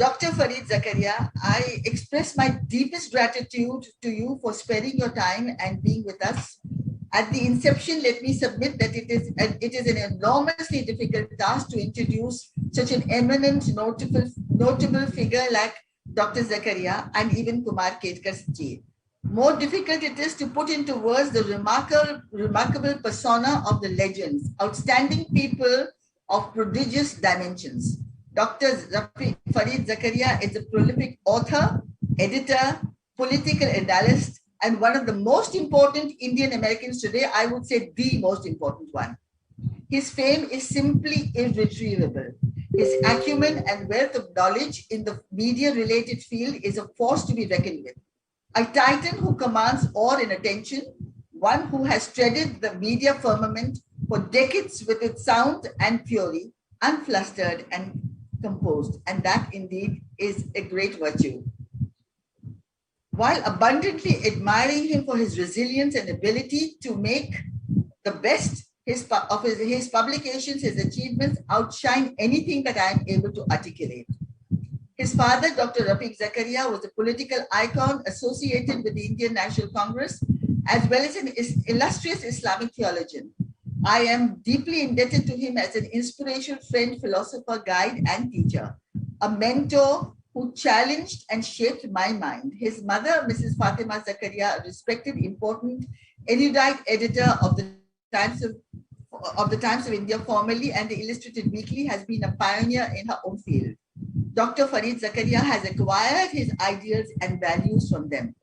Dr. Fareed Zakaria, I express my deepest gratitude to you for sparing your time and being with us. At the inception, let me submit that it is an enormously difficult task to introduce such an eminent, notable figure like Dr. Zakaria and even Kumar Ketkar's ji. More difficult it is to put into words the remarkable persona of the legends, outstanding people of prodigious dimensions. Dr. Fareed Zakaria is a prolific author, editor, political analyst, and one of the most important Indian Americans today, I would say the most important one. His fame is simply irretrievable. His acumen and wealth of knowledge in the media-related field is a force to be reckoned with. A titan who commands awe and attention, one who has treaded the media firmament for decades with its sound and fury, unflustered and composed, and that indeed is a great virtue. While abundantly admiring him for his resilience and ability to make the best of his publications, his achievements outshine anything that I am able to articulate. His father, Dr. Fareed Zakaria, was a political icon associated with the Indian National Congress, as well as an illustrious Islamic theologian. I am deeply indebted to him as an inspirational friend, philosopher, guide, and teacher, a mentor who challenged and shaped my mind. His mother, Mrs. Fatima Zakaria, a respected, important, erudite editor of the Times of India formerly and the Illustrated Weekly, has been a pioneer in her own field. Dr. Fareed Zakaria has acquired his ideals and values from them.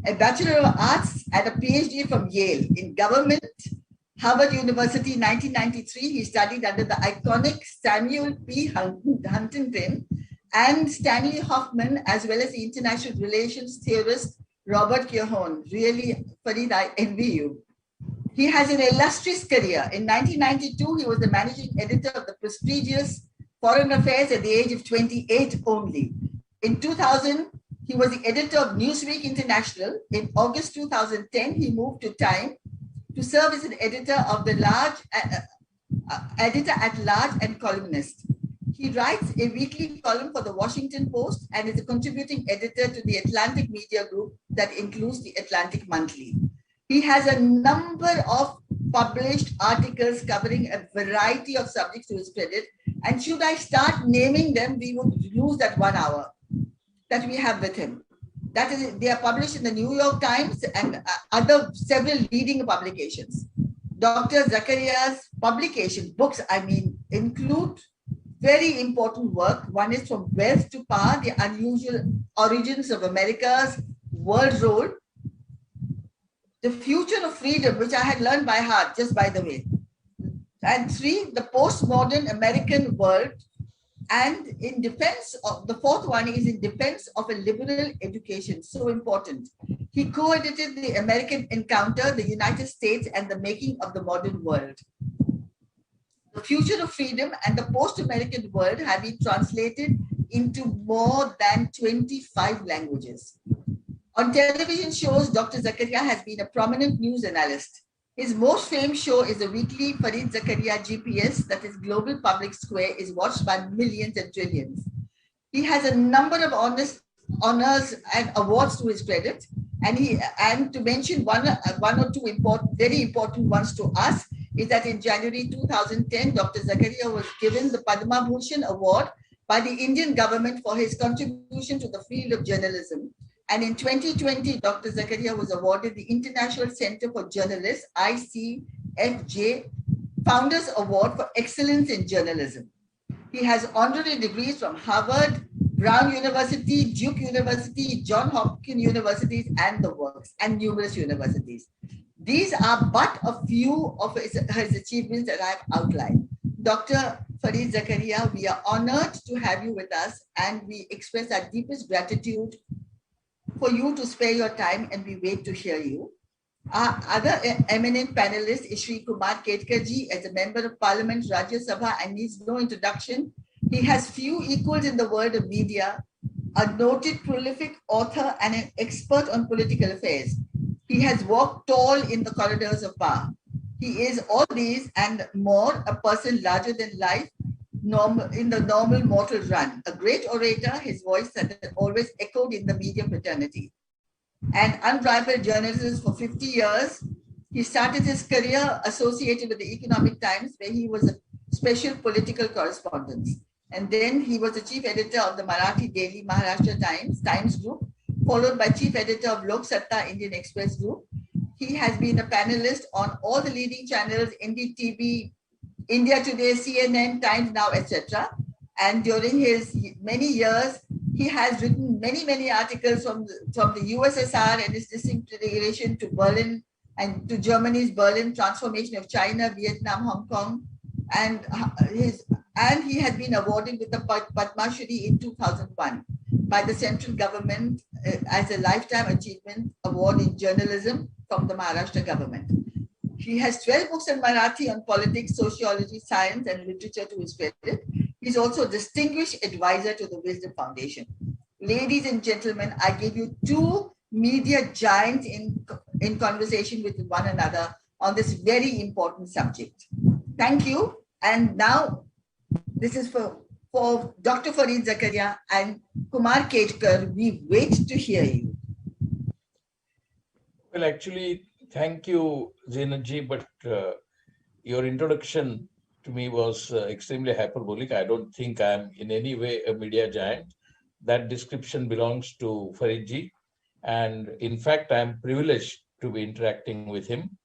A Bachelor of Arts and a PhD from Yale in government, Harvard University, 1993, he studied under the iconic Samuel P. Huntington and Stanley Hoffman, as well as the international relations theorist Robert Keohane. Really, Fareed, I envy you. He has an illustrious career. In 1992, he was the managing editor of the prestigious Foreign Affairs at the age of 28 only. In 2000, he was the editor of Newsweek International. In August 2010, he moved to Time to serve as an editor of the editor at large and columnist. He writes a weekly column for the Washington Post and is a contributing editor to the Atlantic Media Group that includes the Atlantic Monthly. He has a number of published articles covering a variety of subjects to his credit. And should I start naming them, we would lose that 1 hour that we have with him. That is, they are published in the New York Times and other several leading publications. Dr. Zakaria's publication, books, include very important work. One is From Wealth to Power, The Unusual Origins of America's World Role. The Future of Freedom, which I had learned by heart, just by the way. And 3, The Postmodern American World. And in defense of, the 4th one is In Defense of a Liberal Education, so important. He co-edited The American Encounter, The United States and the Making of the Modern World. The Future of Freedom and the Post-American World have been translated into more than 25 languages. On television shows, Dr. Zakaria has been a prominent news analyst. His most famous show is the weekly Fareed Zakaria GPS, that is Global Public Square, is watched by millions and trillions. He has a number of honors and awards to his credit. And to mention one or two very important ones to us is that in January 2010, Dr. Zakaria was given the Padma Bhushan Award by the Indian government for his contribution to the field of journalism. And in 2020, Dr. Zakaria was awarded the International Center for Journalists, ICFJ, Founders Award for Excellence in Journalism. He has honorary degrees from Harvard, Brown University, Duke University, Johns Hopkins Universities, and the works, and numerous universities. These are but a few of his achievements that I've outlined. Dr. Fareed Zakaria, we are honored to have you with us, and we express our deepest gratitude for you to spare your time, and we wait to hear you. Our other eminent panelist is Shri Kumar Ketkar ji, as a member of Parliament, Rajya Sabha, and needs no introduction. He has few equals in the world of media, a noted prolific author and an expert on political affairs. He has walked tall in the corridors of power. He is all these and more, a person larger than life, normal mortal run. A great orator, his voice had always echoed in the media fraternity. An unrivaled journalist for 50 years, he started his career associated with the Economic Times, where he was a special political correspondent. And then he was the chief editor of the Marathi daily Maharashtra Times Group, followed by chief editor of Lok Satta Indian Express Group. He has been a panelist on all the leading channels, Indie TV, India Today, CNN, Times Now, etc. And during his many years, he has written many articles from the USSR and its disintegration to Berlin and to Germany's Berlin transformation of China, Vietnam, Hong Kong, and he had been awarded with the Padma Shri in 2001 by the central government as a lifetime achievement award in journalism from the Maharashtra government. He has 12 books in Marathi on politics, sociology, science, and literature to his credit. He's also a distinguished advisor to the Wisdom Foundation. Ladies and gentlemen, I give you two media giants in conversation with one another on this very important subject. Thank you. And now this is for Dr. Fareed Zakaria and Kumar Ketkar. We wait to hear you. Well, actually, thank you, Zeenat ji, but your introduction to me was extremely hyperbolic. I don't think I'm in any way a media giant. That description belongs to Fareed ji. And in fact, I'm privileged to be interacting with him.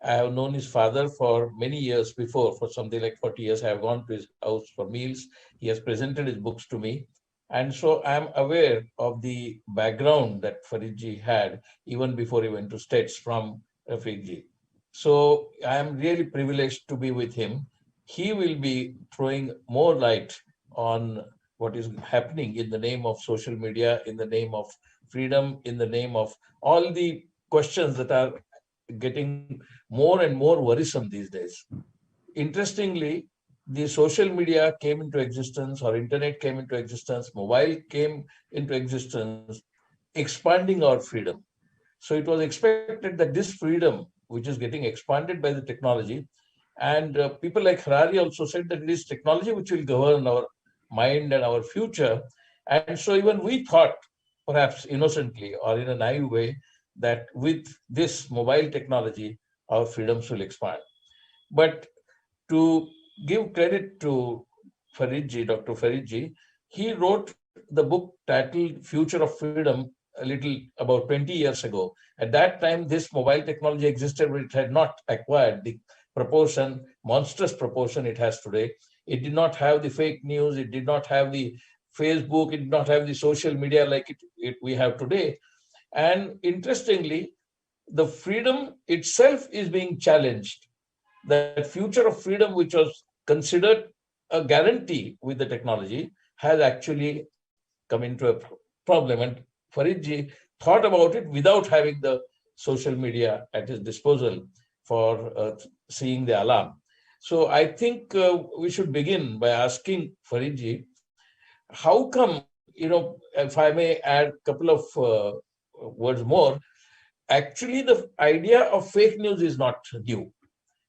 I have known his father for many years before, for something like 40 years. I have gone to his house for meals. He has presented his books to me. And so I'm aware of the background that Fareed ji had even before he went to States from Fareed ji. So I'm really privileged to be with him. He will be throwing more light on what is happening in the name of social media, in the name of freedom, in the name of all the questions that are getting more and more worrisome these days. Interestingly, the social media came into existence, or internet came into existence, mobile came into existence, expanding our freedom. So it was expected that this freedom, which is getting expanded by the technology, and people like Harari also said that it is technology which will govern our mind and our future. And so even we thought, perhaps innocently or in a naive way, that with this mobile technology, our freedoms will expand. But to give credit to Fareed ji, Dr. Fareed ji, he wrote the book titled Future of Freedom a little about 20 years ago. At that time, this mobile technology existed, but it had not acquired the proportion, monstrous proportion it has today. It did not have the fake news. It did not have the Facebook. It did not have the social media like we have today. And interestingly, the freedom itself is being challenged. That future of freedom, which was considered a guarantee with the technology, has actually come into a problem. And Fareed ji thought about it without having the social media at his disposal for seeing the alarm. So I think we should begin by asking Fareed ji, how come, if I may add a couple of words more, actually the idea of fake news is not new.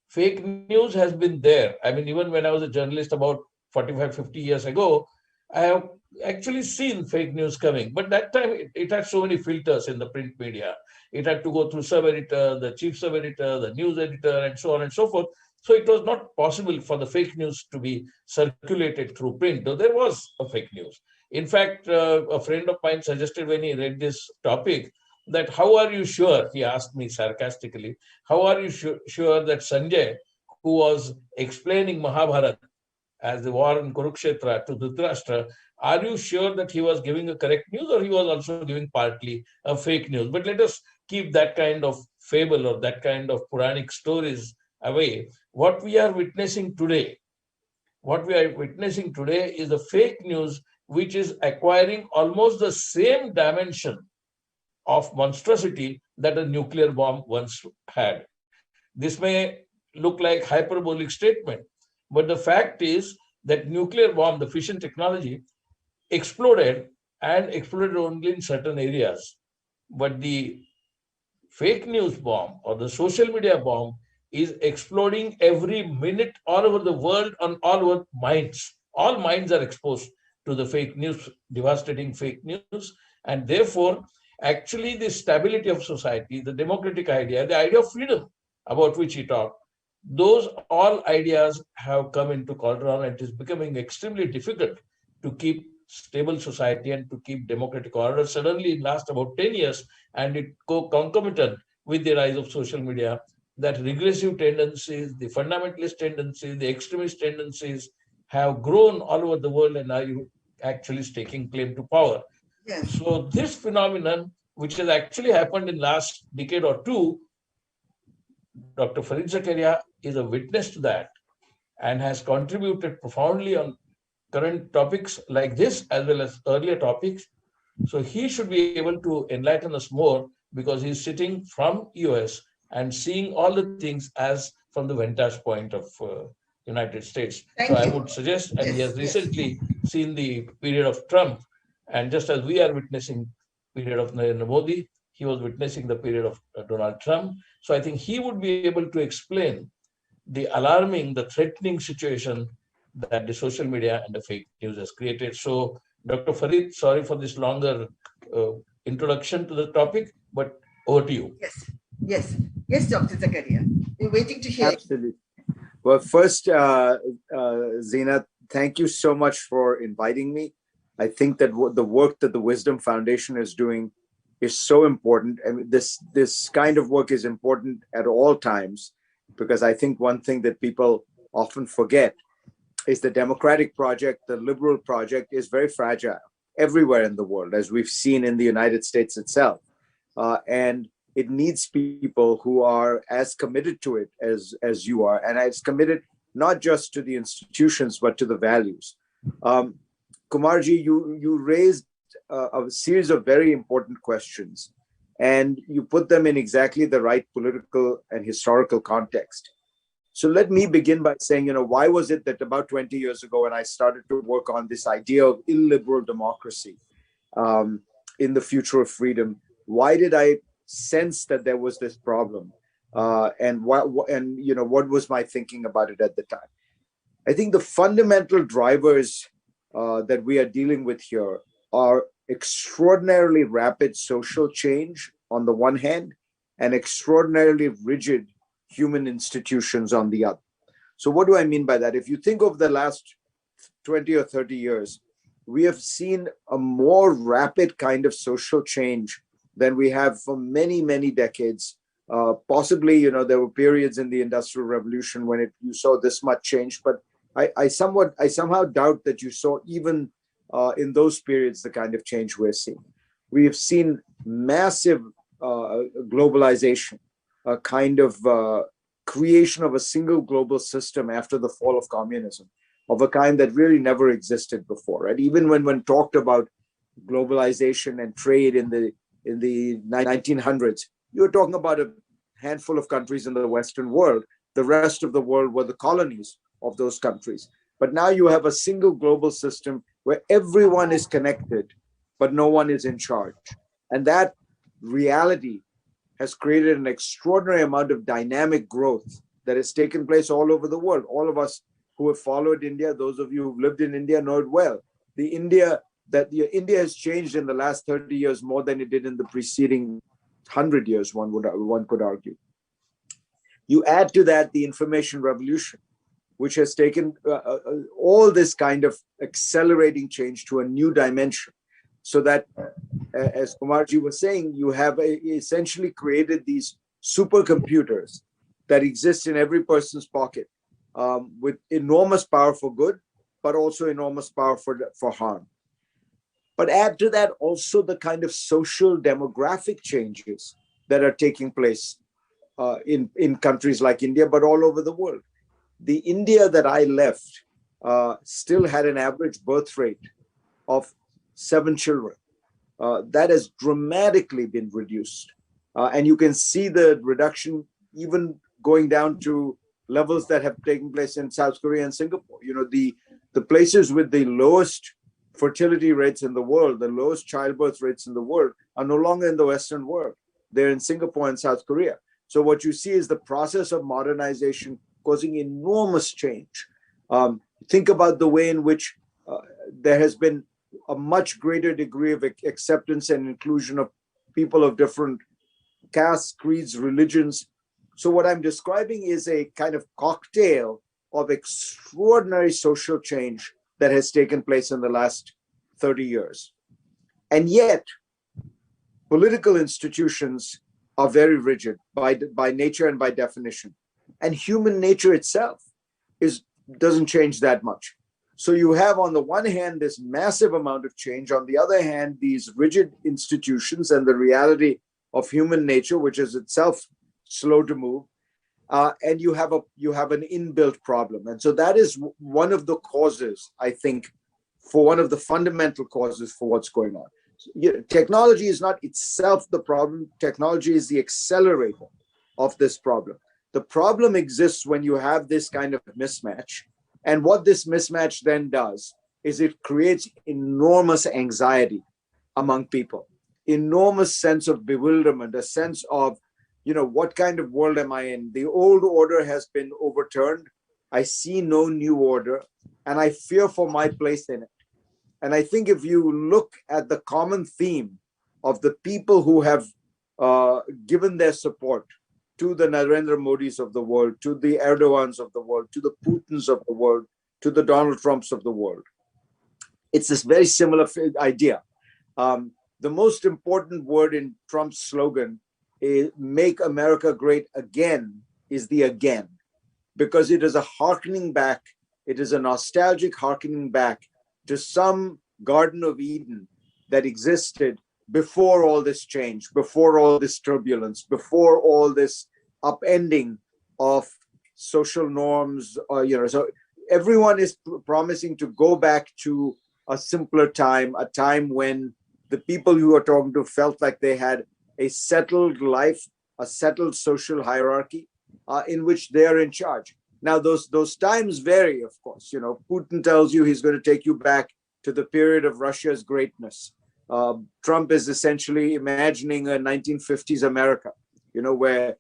Fake news has been there. I mean, even when I was a journalist about 45, 50 years ago, I have actually seen fake news coming. But that time, it had so many filters in the print media. It had to go through sub-editor, the chief sub-editor, the news editor, and so on and so forth. So it was not possible for the fake news to be circulated through print, though there was a fake news. In fact, a friend of mine suggested when he read this topic that how are you sure, he asked me sarcastically, how are you sure that Sanjay, who was explaining Mahabharata as the war in Kurukshetra to Dhritarashtra, are you sure that he was giving a correct news or he was also giving partly a fake news? But let us keep that kind of fable or that kind of Puranic stories away. What we are witnessing today is the fake news which is acquiring almost the same dimension of monstrosity that a nuclear bomb once had. This may look like hyperbolic statement, but the fact is that nuclear bomb, the fission technology, exploded and exploded only in certain areas. But the fake news bomb or the social media bomb is exploding every minute all over the world on all our minds. all minds are exposed to the fake news, devastating fake news, and therefore, actually, the stability of society, the democratic idea, the idea of freedom about which he talked, those all ideas have come into cauldron, and it is becoming extremely difficult to keep stable society and to keep democratic order. Suddenly, it lasts about 10 years, and it concomitant with the rise of social media, that regressive tendencies, the fundamentalist tendencies, the extremist tendencies have grown all over the world and are actually staking claim to power. Yes. So this phenomenon, which has actually happened in last decade or two, Dr. Fareed Zakaria is a witness to that and has contributed profoundly on current topics like this as well as earlier topics. So he should be able to enlighten us more because he's sitting from US and seeing all the things as from the vantage point of United States. So Thank I you. would suggest, and he Yes, has yes. recently seen the period of Trump, and just as we are witnessing period of Narendra Modi, he was witnessing the period of Donald Trump. So I think he would be able to explain the alarming, the threatening situation that the social media and the fake news has created. So, Dr. Fareed, sorry for this longer uh, introduction to the topic, but over to you. Yes, yes, yes, Dr. Zakaria. We're waiting to hear. Absolutely. Well, first, Zeenat, thank you so much for inviting me. I think that the work that the Wisdom Foundation is doing is so important. I mean, this kind of work is important at all times, because I think one thing that people often forget is the democratic project, the liberal project is very fragile everywhere in the world, as we've seen in the United States itself. And it needs people who are as committed to it as you are, and as committed not just to the institutions, but to the values. Kumarji, you raised a series of very important questions, and you put them in exactly the right political and historical context. So let me begin by saying, why was it that about 20 years ago, when I started to work on this idea of illiberal democracy in the future of freedom, why did I sense that there was this problem? And what was my thinking about it at the time? I think the fundamental drivers that we are dealing with here are extraordinarily rapid social change on the one hand, and extraordinarily rigid human institutions on the other. So what do I mean by that? If you think of the last 20 or 30 years, we have seen a more rapid kind of social change than we have for many, many decades. Possibly, there were periods in the Industrial Revolution when you saw this much change, but I somehow doubt that you saw even in those periods the kind of change we're seeing. We have seen massive globalization, a kind of creation of a single global system after the fall of communism, of a kind that really never existed before. Right? Even when one talked about globalization and trade in the 1900s, you were talking about a handful of countries in the Western world. The rest of the world were the colonies of those countries. But now you have a single global system where everyone is connected, but no one is in charge. And that reality has created an extraordinary amount of dynamic growth that has taken place all over the world. All of us who have followed India, those of you who've lived in India know it well. India has changed in the last 30 years more than it did in the preceding 100 years, one could argue. You add to that the information revolution, which has taken all this kind of accelerating change to a new dimension. So that, as Kumarji was saying, you have essentially created these supercomputers that exist in every person's pocket, with enormous power for good, but also enormous power for harm. But add to that also the kind of social demographic changes that are taking place in countries like India, but all over the world. The India that I left still had an average birth rate of 7 children. That has dramatically been reduced. And you can see the reduction even going down to levels that have taken place in South Korea and Singapore. The places with the lowest fertility rates in the world, the lowest childbirth rates in the world, are no longer in the Western world. They're in Singapore and South Korea. So what you see is the process of modernization causing enormous change. Think about the way in which there has been a much greater degree of acceptance and inclusion of people of different castes, creeds, religions. So what I'm describing is a kind of cocktail of extraordinary social change that has taken place in the last 30 years. And yet, political institutions are very rigid by nature and by definition. And human nature itself doesn't change that much. So you have, on the one hand, this massive amount of change. On the other hand, these rigid institutions and the reality of human nature, which is itself slow to move. And you have an inbuilt problem. And so that is one of the causes, I think, for one of the fundamental causes for what's going on. Technology is not itself the problem. Technology is the accelerator of this problem. The problem exists when you have this kind of mismatch. And what this mismatch then does is it creates enormous anxiety among people, enormous sense of bewilderment, a sense of, what kind of world am I in? The old order has been overturned. I see no new order, and I fear for my place in it. And I think if you look at the common theme of the people who have given their support to the Narendra Modis of the world, to the Erdogans of the world, to the Putins of the world, to the Donald Trumps of the world, it's this very similar idea. The most important word in Trump's slogan, "Make America Great Again," is the again, because it is a hearkening back, it is a nostalgic hearkening back to some Garden of Eden that existed before all this change, before all this turbulence, before all this upending of social norms. So everyone is promising to go back to a simpler time, a time when the people you are talking to felt like they had a settled life, a settled social hierarchy in which they're in charge. Now, those times vary, of course. Putin tells you he's going to take you back to the period of Russia's greatness. Trump is essentially imagining a 1950s America, where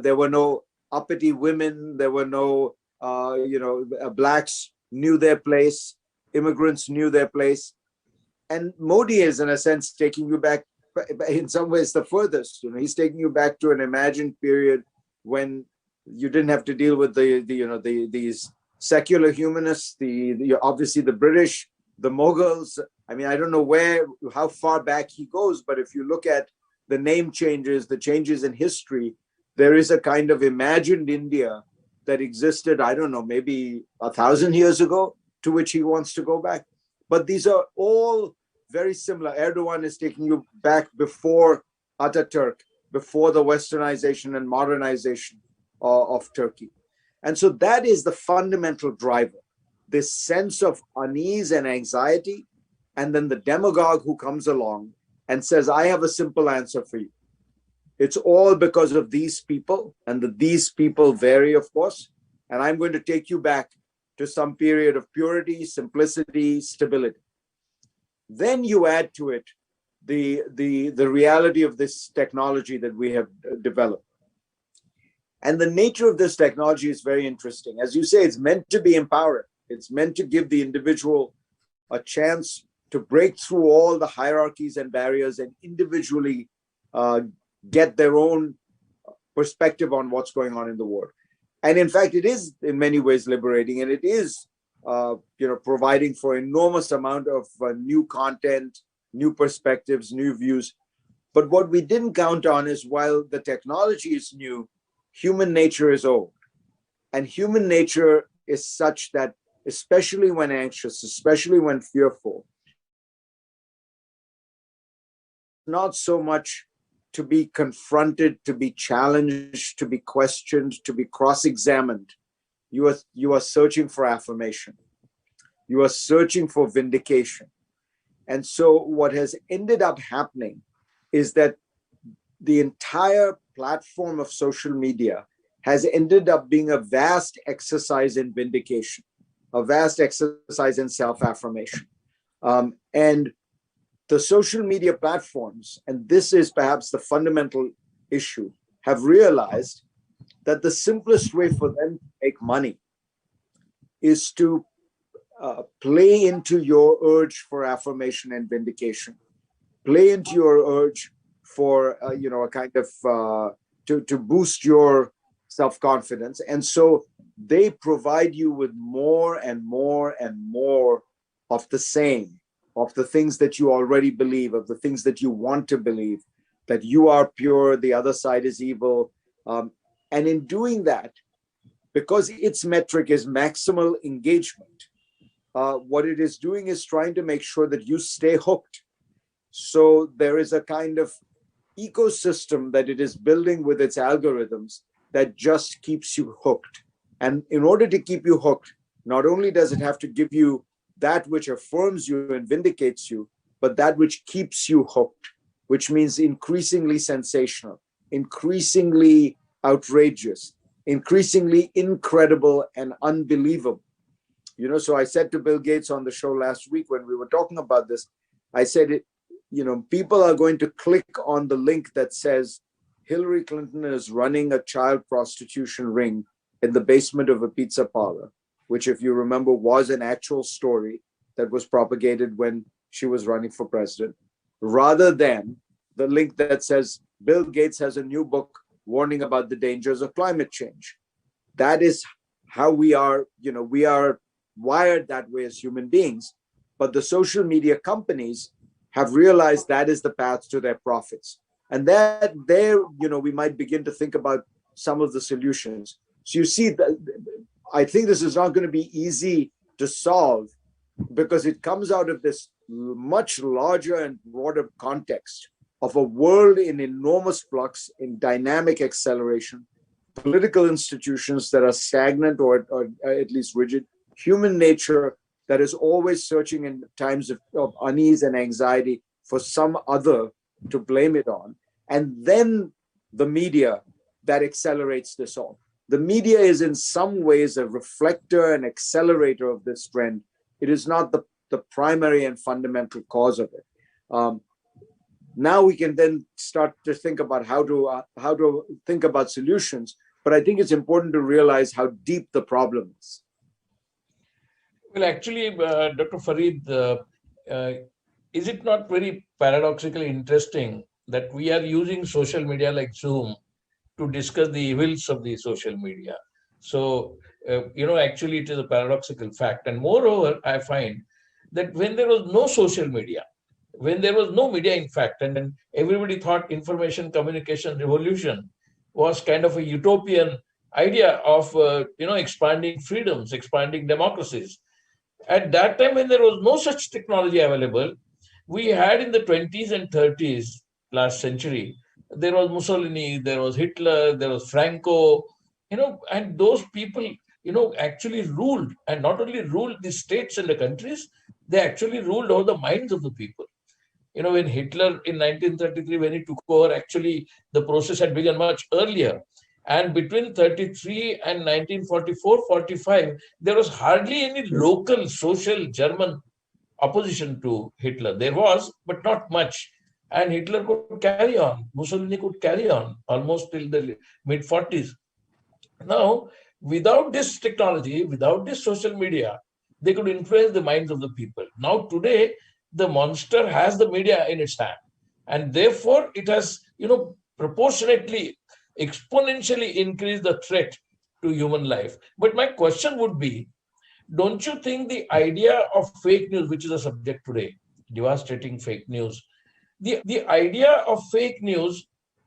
there were no uppity women, there were no, blacks knew their place, immigrants knew their place. And Modi is, in a sense, taking you back, in some ways, the furthest. He's taking you back to an imagined period when you didn't have to deal with these secular humanists, obviously the British, the Mughals. I mean, I don't know how far back he goes, but if you look at the name changes, the changes in history, there is a kind of imagined India that existed, I don't know, maybe 1,000 years ago, to which he wants to go back. But these are all very similar. Erdogan is taking you back before Ataturk, before the westernization and modernization of Turkey. And so that is the fundamental driver, this sense of unease and anxiety, and then the demagogue who comes along and says, I have a simple answer for you. It's all because of these people, and these people vary, of course, and I'm going to take you back to some period of purity, simplicity, stability. Then you add to it the reality of this technology that we have developed. And the nature of this technology is very interesting. As you say, it's meant to be empowering. It's meant to give the individual a chance to break through all the hierarchies and barriers and individually get their own perspective on what's going on in the world. And in fact, it is in many ways liberating, and it is providing for enormous amount of new content, new perspectives, new views. But what we didn't count on is, while the technology is new, human nature is old. And human nature is such that, especially when anxious, especially when fearful, not so much to be confronted, to be challenged, to be questioned, to be cross-examined. You are searching for affirmation. You are searching for vindication. And so what has ended up happening is that the entire platform of social media has ended up being a vast exercise in vindication, a vast exercise in self-affirmation. And the social media platforms, and this is perhaps the fundamental issue, have realized that the simplest way for them to make money is to play into your urge for affirmation and vindication, play into your urge for a kind of to boost your self-confidence. And so they provide you with more and more and more of the same, of the things that you already believe, of the things that you want to believe, that you are pure, the other side is evil. And in doing that, because its metric is maximal engagement, what it is doing is trying to make sure that you stay hooked. So there is a kind of ecosystem that it is building with its algorithms that just keeps you hooked. And in order to keep you hooked, not only does it have to give you that which affirms you and vindicates you, but that which keeps you hooked, which means increasingly sensational, increasingly outrageous, increasingly incredible and unbelievable. So I said to Bill Gates on the show last week when we were talking about this, I said, people are going to click on the link that says Hillary Clinton is running a child prostitution ring in the basement of a pizza parlor, which, if you remember, was an actual story that was propagated when she was running for president, rather than the link that says Bill Gates has a new book warning about the dangers of climate change. That is how we are wired that way as human beings. But the social media companies have realized that is the path to their profits. And that there, we might begin to think about some of the solutions. So you see, I think this is not going to be easy to solve because it comes out of this much larger and broader context of a world in enormous flux, in dynamic acceleration, political institutions that are stagnant or at least rigid, human nature that is always searching in times of unease and anxiety for some other to blame it on. And then the media that accelerates this all. The media is in some ways a reflector and accelerator of this trend. It is not the primary and fundamental cause of it. Now we can then start to think about how to think about solutions. But I think it's important to realize how deep the problem is. Well, actually, Dr. Fareed, is it not very paradoxically interesting that we are using social media like Zoom to discuss the evils of the social media? So, actually, it is a paradoxical fact. And moreover, I find that when there was no social media, when there was no media, in fact, and everybody thought information communication revolution was kind of a utopian idea of, expanding freedoms, expanding democracies. At that time, when there was no such technology available, we had in the 20s and 30s last century, there was Mussolini, there was Hitler, there was Franco, and those people, actually ruled, and not only ruled the states and the countries, they actually ruled over the minds of the people. When Hitler in 1933, when he took over, actually the process had begun much earlier. And between 33 and 1944-45, there was hardly any local social German opposition to Hitler. There was, but not much. And Hitler could carry on. Mussolini could carry on almost till the mid-40s. Now, without this technology, without this social media, they could influence the minds of the people. Now, today, the monster has the media in its hand. And therefore, it has, proportionately, exponentially increased the threat to human life. But my question would be, don't you think the idea of fake news, which is a subject today, devastating fake news, the idea of fake news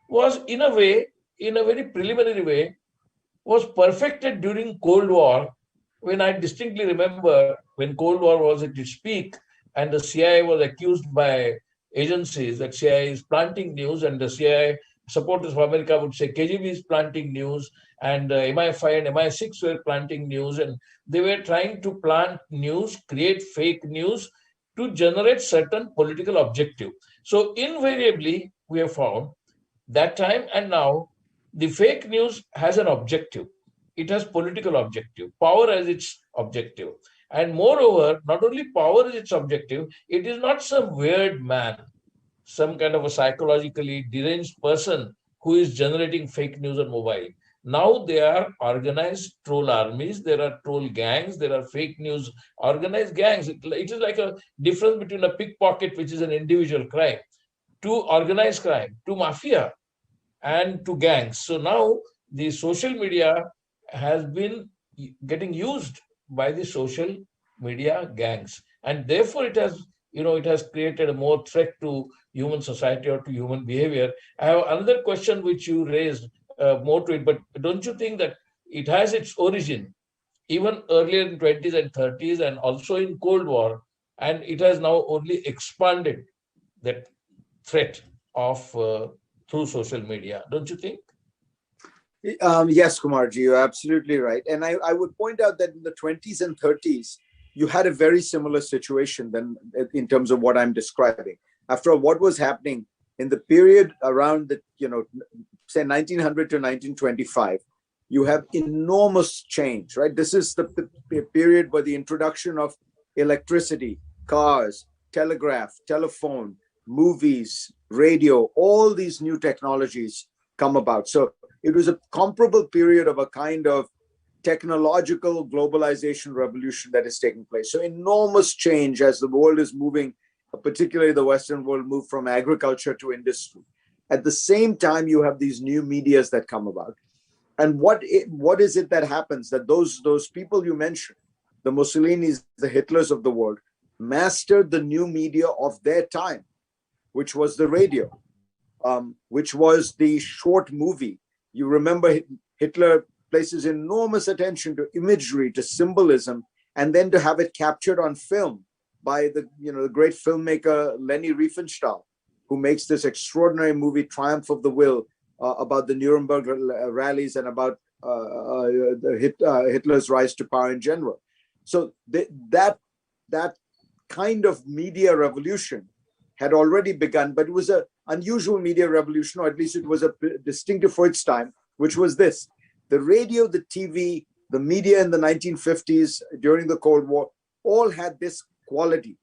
was in a way, in a very preliminary way, was perfected during Cold War, when I distinctly remember when Cold War was at its peak and the CIA was accused by agencies that CIA is planting news, and the CIA supporters of America would say KGB is planting news, and MI5 and MI6 were planting news, and they were trying to plant news, create fake news to generate certain political objective. So invariably, we have found that time and now, the fake news has an objective. It has political objective, power as its objective. And moreover, not only power is its objective, it is not some weird man, some kind of a psychologically deranged person who is generating fake news on mobile. Now they are organized troll armies, there are troll gangs, there are fake news organized gangs. It is like a difference between a pickpocket, which is an individual crime, to organized crime, to mafia, and to gangs. So now the social media has been getting used by the social media gangs, and therefore it has, it has created a more threat to human society or to human behavior. I have another question which you raised, more to it, but don't you think that it has its origin even earlier in 20s and 30s and also in Cold War, and it has now only expanded that threat of through social media, don't you think? Yes, Kumarji, you're absolutely right. And I would point out that in the 20s and 30s, you had a very similar situation than in terms of what I'm describing. After all, what was happening in the period around the, say 1900 to 1925, you have enormous change, right? This is the period where the introduction of electricity, cars, telegraph, telephone, movies, radio, all these new technologies come about. So it was a comparable period of a kind of technological globalization revolution that is taking place. So enormous change as the world is moving, particularly the Western world, move from agriculture to industry. At the same time, you have these new medias that come about. And what is it that happens? That those people you mentioned, the Mussolinis, the Hitlers of the world, mastered the new media of their time, which was the radio, which was the short movie. You remember Hitler places enormous attention to imagery, to symbolism, and then to have it captured on film by the great filmmaker Leni Riefenstahl, who makes this extraordinary movie Triumph of the Will, about the Nuremberg rallies and about Hitler's rise to power in general. So that kind of media revolution had already begun, but it was an unusual media revolution, or at least it was a distinctive for its time, which was this: the radio, the TV, the media in the 1950s during the Cold War all had this quality.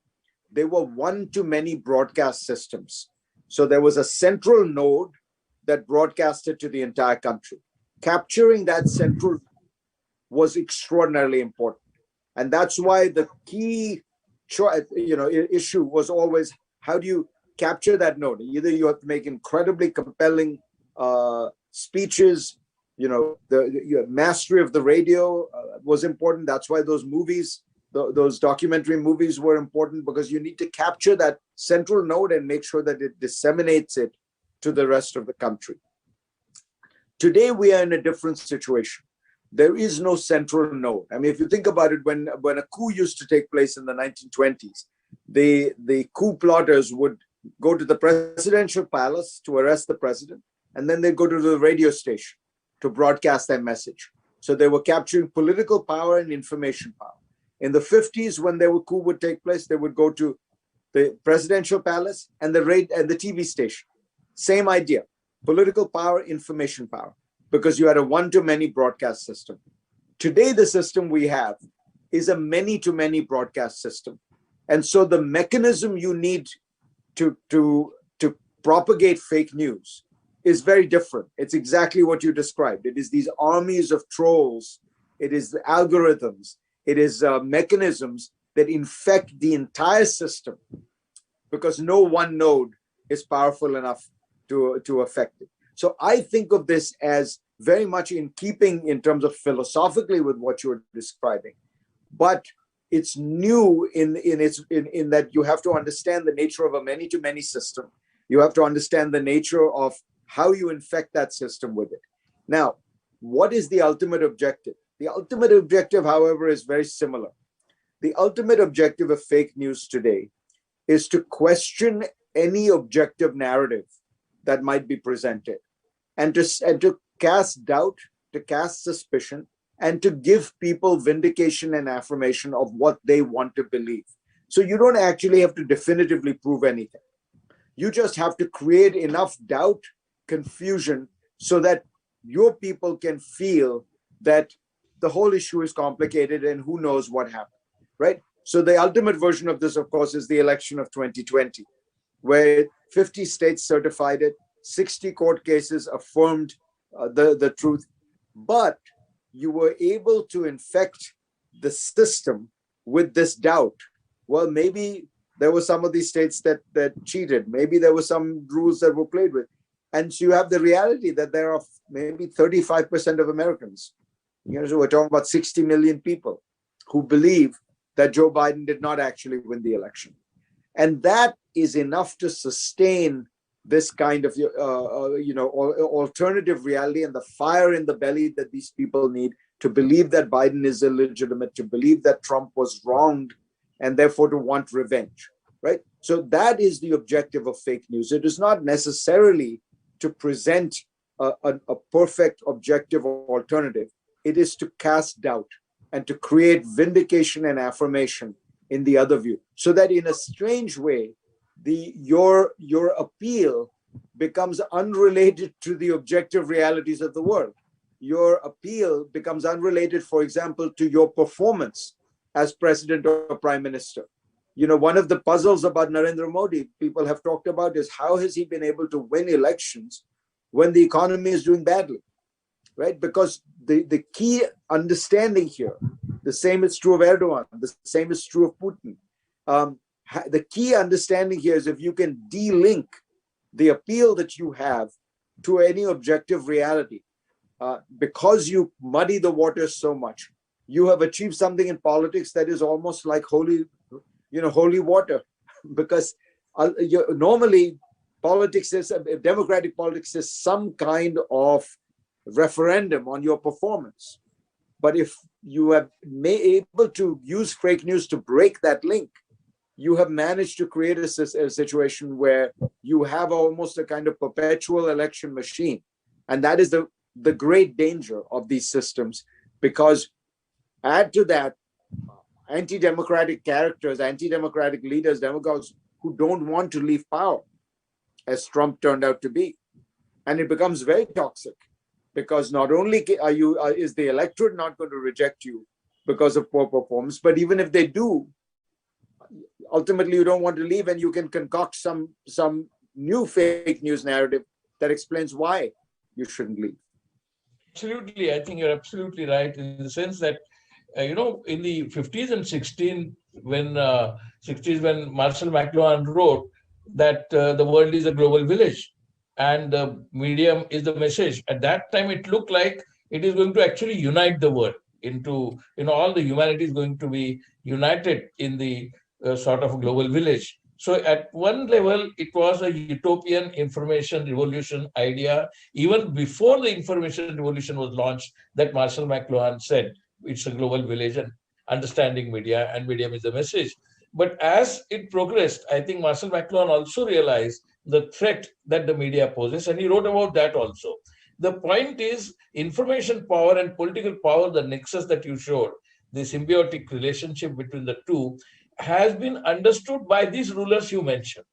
They were one-to-many broadcast systems. So there was a central node that broadcasted to the entire country. Capturing that central was extraordinarily important. And that's why the key issue was always, how do you capture that node? Either you have to make incredibly compelling speeches, the mastery of the radio was important. That's why those movies, those documentary movies were important, because you need to capture that central node and make sure that it disseminates it to the rest of the country. Today, we are in a different situation. There is no central node. I mean, if you think about it, when a coup used to take place in the 1920s, the coup plotters would go to the presidential palace to arrest the president, and then they'd go to the radio station to broadcast their message. So they were capturing political power and information power. In the 50s, when the coup would take place, they would go to the presidential palace and the TV station. Same idea: political power, information power, because you had a one-to-many broadcast system. Today, the system we have is a many-to-many broadcast system. And so the mechanism you need to propagate fake news is very different. It's exactly what you described. It is these armies of trolls. It is the algorithms. It is mechanisms that infect the entire system, because no one node is powerful enough to affect it. So I think of this as very much in keeping in terms of philosophically with what you're describing, but it's new in that you have to understand the nature of a many-to-many system. You have to understand the nature of how you infect that system with it. Now, what is the ultimate objective? The ultimate objective, however, is very similar. The ultimate objective of fake news today is to question any objective narrative that might be presented, and to cast doubt, to cast suspicion, and to give people vindication and affirmation of what they want to believe. So you don't actually have to definitively prove anything. You just have to create enough doubt, confusion, so that your people can feel that the whole issue is complicated and who knows what happened, right? So the ultimate version of this, of course, is the election of 2020, where 50 states certified it, 60 court cases affirmed the truth. but you were able to infect the system with this doubt. Well, maybe there were some of these states that cheated. Maybe there were some rules that were played with. And so you have the reality that there are maybe 35% of Americans, so we're talking about 60 million people who believe that Joe Biden did not actually win the election. And that is enough to sustain this kind of alternative reality and the fire in the belly that these people need to believe that Biden is illegitimate, to believe that Trump was wronged, and therefore to want revenge, right? So that is the objective of fake news. It is not necessarily to present a perfect objective or alternative. It is to cast doubt and to create vindication and affirmation in the other view, so that in a strange way, your appeal becomes unrelated to the objective realities of the world. Your appeal becomes unrelated, for example, to your performance as president or prime minister. One of the puzzles about Narendra Modi people have talked about is how has he been able to win elections when the economy is doing badly, right? Because the key understanding here, the same is true of Erdogan, the same is true of Putin. The key understanding here is if you can de-link the appeal that you have to any objective reality, because you muddy the waters so much, you have achieved something in politics that is almost like holy water. Because normally politics is, democratic politics is some kind of referendum on your performance. But if you have able to use fake news to break that link, you have managed to create a situation where you have almost a kind of perpetual election machine. And that is the great danger of these systems, because add to that anti-democratic characters, anti-democratic leaders, demagogues who don't want to leave power, as Trump turned out to be. And it becomes very toxic, because not only is the electorate not going to reject you because of poor performance, but even if they do, ultimately you don't want to leave, and you can concoct some new fake news narrative that explains why you shouldn't leave. Absolutely. I think you're absolutely right in the sense that, in the 50s and 60s, when Marshall McLuhan wrote that the world is a global village and the medium is the message, at that time it looked like it is going to actually unite the world into, all the humanity is going to be united in the sort of global village. So at one level, it was a utopian information revolution idea, even before the information revolution was launched, that Marshall McLuhan said it's a global village and understanding media and medium is the message. But as it progressed, I think Marshall McLuhan also realized the threat that the media poses, and he wrote about that also. The point is information power and political power, the nexus that you showed, the symbiotic relationship between the two, has been understood by these rulers you mentioned.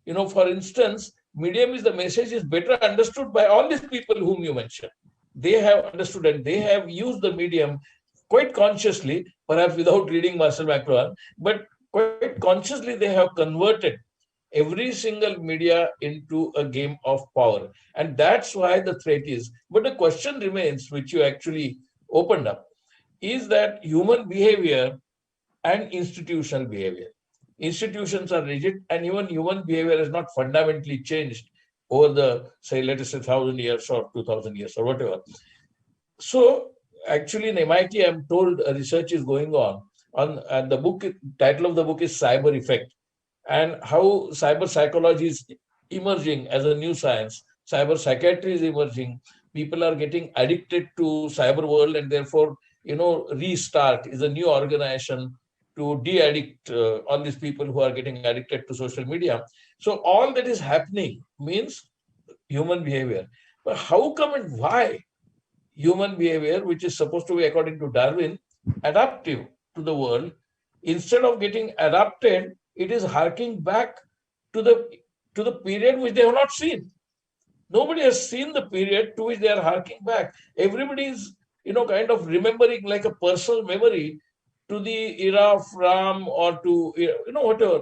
For instance, medium is the message is better understood by all these people whom you mentioned. They have understood and they have used the medium quite consciously, perhaps without reading Marshall McLuhan, but quite consciously they have converted every single media into a game of power. And that's why the threat is. But the question remains, which you actually opened up, is that human behavior and institutional behavior. Institutions are rigid, and even human behavior has not fundamentally changed over the, say, let us say 1,000 years or 2,000 years or whatever. So actually in MIT, I'm told a research is going on, and the title of the book is Cyber Effect, and how cyber psychology is emerging as a new science. Cyber psychiatry is emerging. People are getting addicted to cyber world, and therefore, Restart is a new organization to de-addict all these people who are getting addicted to social media. So all that is happening means human behavior. But how come and why human behavior, which is supposed to be, according to Darwin, adaptive to the world, instead of getting adapted, it is harking back to the period which they have not seen. Nobody has seen the period to which they are harking back. Everybody is, kind of remembering like a personal memory to the era of Ram or to, whatever.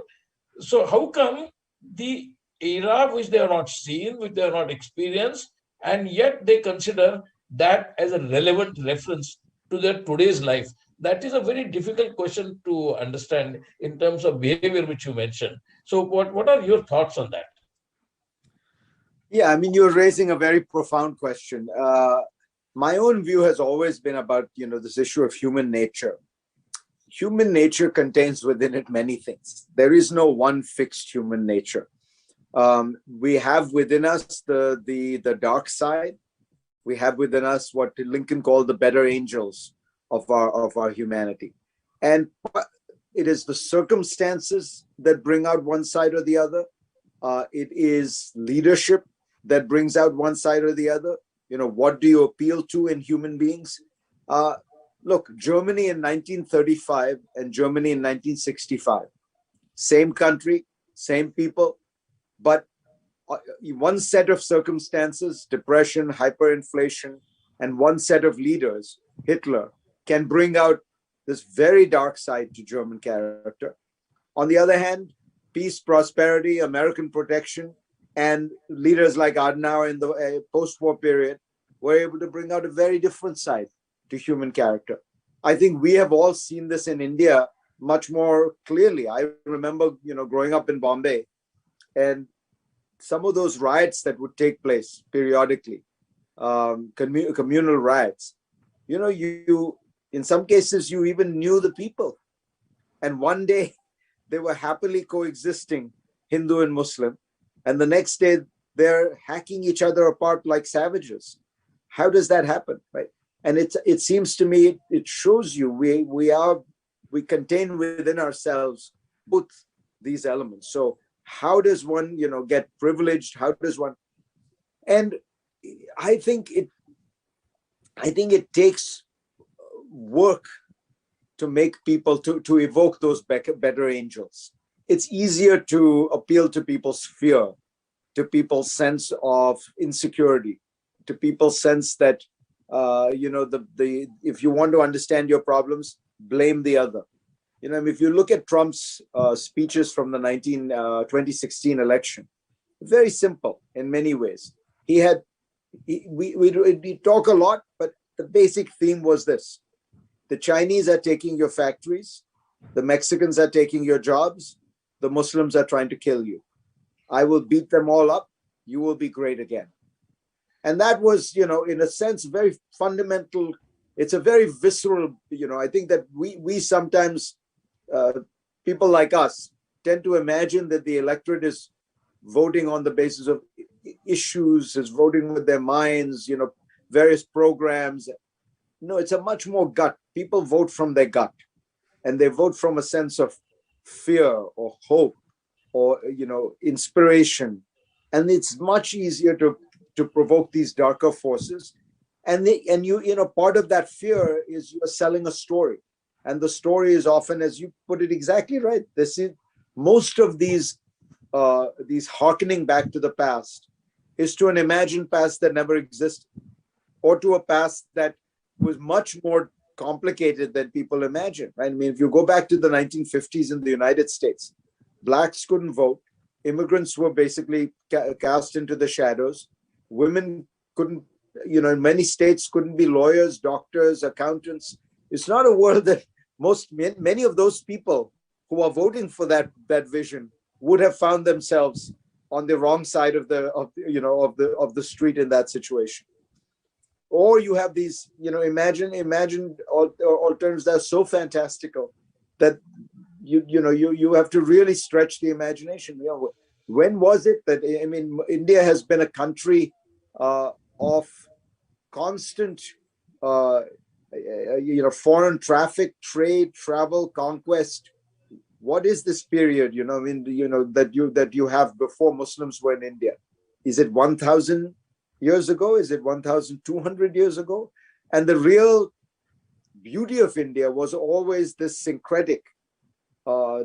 So how come the era which they have not seen, which they have not experienced, and yet they consider that as a relevant reference to their today's life? That is a very difficult question to understand in terms of behavior, which you mentioned. So what are your thoughts on that? Yeah, I mean, you're raising a very profound question. My own view has always been about, this issue of human nature. Human nature contains within it many things. There is no one fixed human nature. We have within us the dark side. We have within us what Lincoln called the better angels of our humanity, and it is the circumstances that bring out one side or the other. It is leadership that brings out one side or the other. What do you appeal to in human beings? Look, Germany in 1935 and Germany in 1965, same country, same people, but one set of circumstances, depression, hyperinflation, and one set of leaders, Hitler, can bring out this very dark side to German character. On the other hand, peace, prosperity, American protection, and leaders like Adenauer in the post-war period were able to bring out a very different side to human character. I think we have all seen this in India much more clearly. I remember, growing up in Bombay, and some of those riots that would take place periodically, communal riots, you in some cases, you even knew the people. And one day they were happily coexisting, Hindu and Muslim. And the next day they're hacking each other apart like savages. How does that happen, right? And it seems to me, it shows you we contain within ourselves both these elements. So how does one, get privileged? How does one? And I think it takes work to make people to evoke those better angels. It's easier to appeal to people's fear, to people's sense of insecurity, to people's sense that if you want to understand your problems, blame the other. If you look at Trump's speeches from the 2016 election, very simple in many ways. We talk a lot, but the basic theme was this: the Chinese are taking your factories, the Mexicans are taking your jobs, the Muslims are trying to kill you. I will beat them all up. You will be great again. And that was, in a sense, very fundamental. It's a very visceral, I think that we sometimes, people like us, tend to imagine that the electorate is voting on the basis of issues, is voting with their minds, various programs. No, it's a much more gut. People vote from their gut, and they vote from a sense of fear or hope or, inspiration. And it's much easier to provoke these darker forces. And part of that fear is you're selling a story. And the story is often, as you put it exactly right, this is most of these hearkening back to the past is to an imagined past that never existed, or to a past that was much more complicated than people imagine. Right? I mean, if you go back to the 1950s in the United States, blacks couldn't vote. Immigrants were basically cast into the shadows. Women couldn't, in many states couldn't be lawyers, doctors, accountants. It's not a world that many of those people who are voting for that vision would have found themselves on the wrong side of the street in that situation. Or you have these, imagine alternatives that are so fantastical that you have to really stretch the imagination. When was it that, India has been a country of constant, foreign traffic, trade, travel, conquest. What is this period, that you have before Muslims were in India? Is it 1,000 years ago? Is it 1,200 years ago? And the real beauty of India was always this syncretic